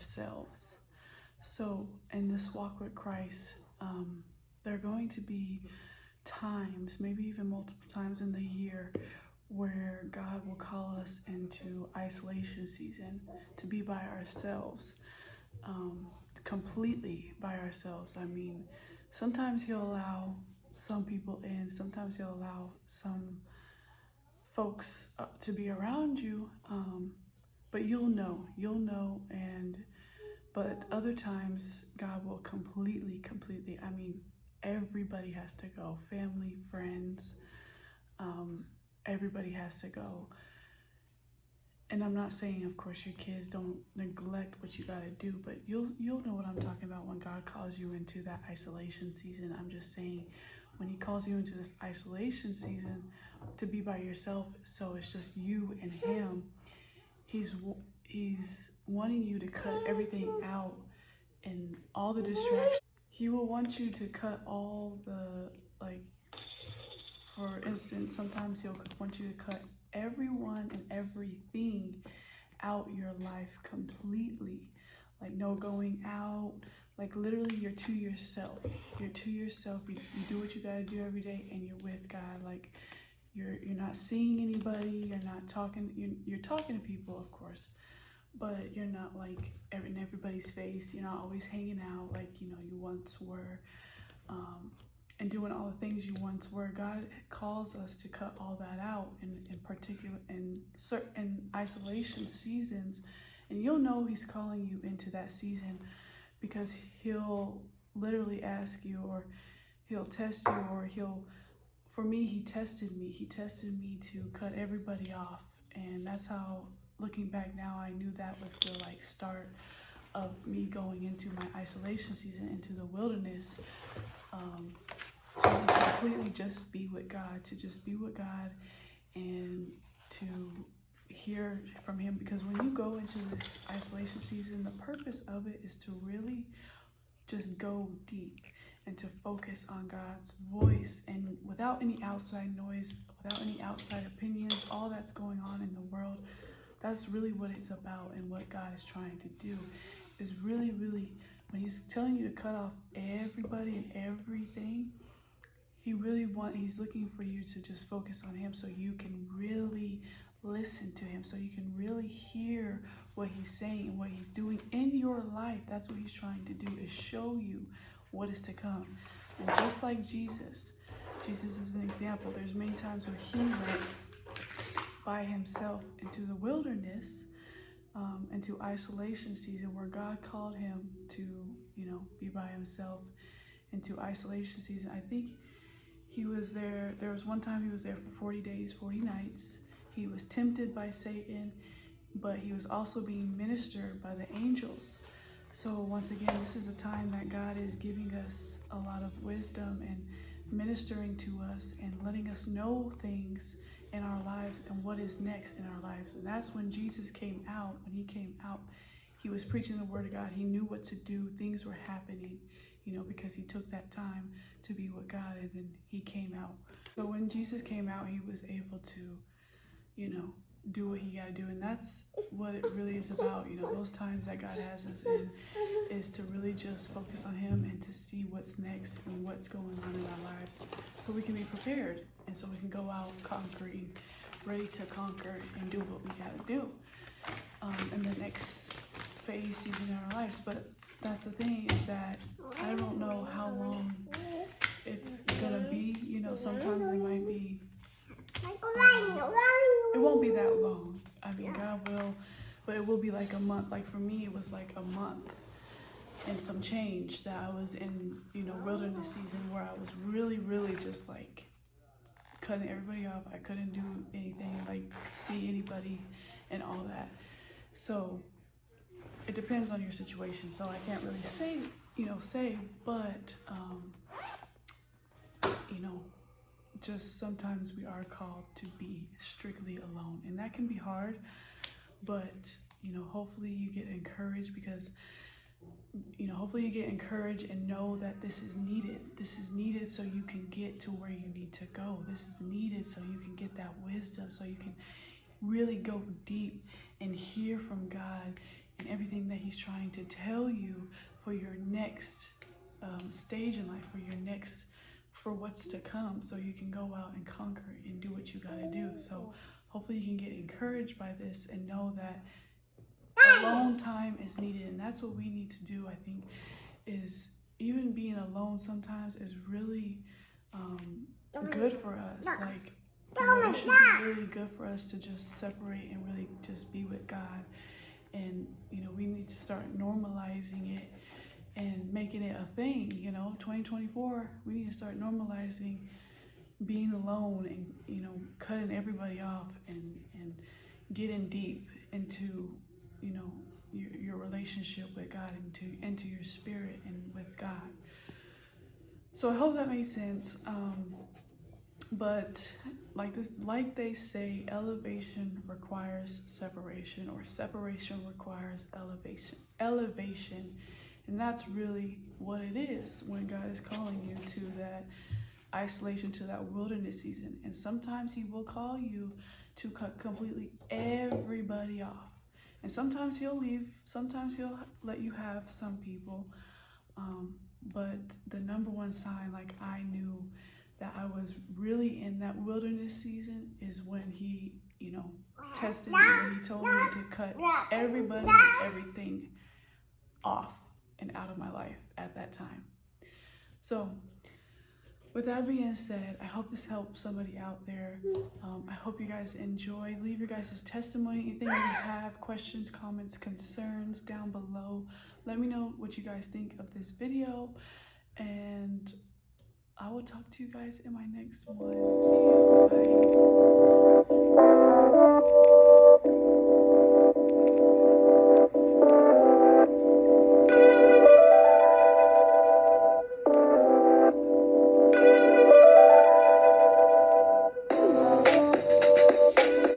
ourselves. So in this walk with Christ, there are going to be times, maybe even multiple times in the year, where God will call us into isolation season to be by ourselves, completely by ourselves. I mean, sometimes He'll allow some people in, sometimes He'll allow some folks to be around you, but you'll know, but other times God will completely, I mean, everybody has to go, family, friends, everybody has to go. And I'm not saying, of course, your kids don't neglect what you gotta do, but you'll know what I'm talking about when God calls you into that isolation season. I'm just saying, when He calls you into this isolation season to be by yourself, so it's just you and Him, He's wanting you to cut everything out and all the distractions. He will want you to cut all the, like, for instance, sometimes He'll want you to cut everyone and everything out your life completely. Like, no going out, like literally you're to yourself. You do what you gotta do every day, and you're with God. Like, you're not seeing anybody, you're not talking, you're talking to people, of course, but you're not like in everybody's face. You're not always hanging out like you once were, and doing all the things you once were. God calls us to cut all that out, in particular in certain isolation seasons, and you'll know He's calling you into that season because He'll literally ask you, or He'll test you, or for me, He tested me to cut everybody off. And that's how, looking back now, I knew that was the start of me going into my isolation season, into the wilderness, to completely just be with God, and to hear from Him. Because when you go into this isolation season, the purpose of it is to really just go deep and to focus on God's voice, and without any outside noise, without any outside opinions, all that's going on in the world. That's really what it's about, and what God is trying to do is really, when He's telling you to cut off everybody and everything, He's looking for you to just focus on Him, so you can really listen to Him, so you can really hear what He's saying and what He's doing in your life. That's what He's trying to do, is show you what is to come. And just like Jesus is an example. There's many times where He went by Himself into the wilderness, into isolation season, where God called Him to, be by Himself into isolation season. I think He was there. There was one time He was there for 40 days, 40 nights. He was tempted by Satan, but He was also being ministered by the angels. So once again, this is a time that God is giving us a lot of wisdom and ministering to us and letting us know things in our lives and what is next in our lives. And that's when Jesus came out. When He came out, He was preaching the word of God. He knew what to do. Things were happening, because He took that time to be with God, and then He came out. So when Jesus came out, He was able to, do what He got to do. And that's what it really is about. Those times that God has us in is to really just focus on Him and to see what's next and what's going on in our lives, so we can be prepared, and so we can go out conquering, ready to conquer and do what we got to do in the next phase season in our lives. But that's the thing, is that I don't know how long it's gonna be. Sometimes it might be, it won't be that long. I mean, God will, but it will be like a month. Like for me, it was like a month and some change that I was in, wilderness season, where I was really, just like cutting everybody off. I couldn't do anything, like see anybody and all that. So it depends on your situation. So I can't really say, but, just sometimes we are called to be strictly alone, and that can be hard, but, hopefully you get encouraged, because, hopefully you get encouraged and know that this is needed. This is needed so you can get to where you need to go. This is needed so you can get that wisdom, so you can really go deep and hear from God and everything that he's trying to tell you for your next stage in life, for what's to come, so you can go out and conquer and do what you got to do. So hopefully you can get encouraged by this and know that alone time is needed. And that's what we need to do, I think, is even being alone sometimes is really good for us. Like, it should be really good for us to just separate and really just be with God. And, we need to start normalizing it and making it a thing. 2024, we need to start normalizing being alone and, cutting everybody off and getting deep into, your relationship with God, into your spirit and with God. So I hope that made sense. But like they say, elevation requires separation, or separation requires elevation. And that's really what it is when God is calling you to that isolation, to that wilderness season. And sometimes he will call you to cut completely everybody off. And sometimes he'll leave, sometimes he'll let you have some people. But the number one sign, like I knew that I was really in that wilderness season, is when he, tested me, and he told me to cut everybody and everything off and out of my life at that time. So with that being said, I hope this helps somebody out there. I hope you guys enjoy. Leave your guys' testimony, anything you have, questions, comments, concerns down below. Let me know what you guys think of this video, and I will talk to you guys in my next one. See you. Bye.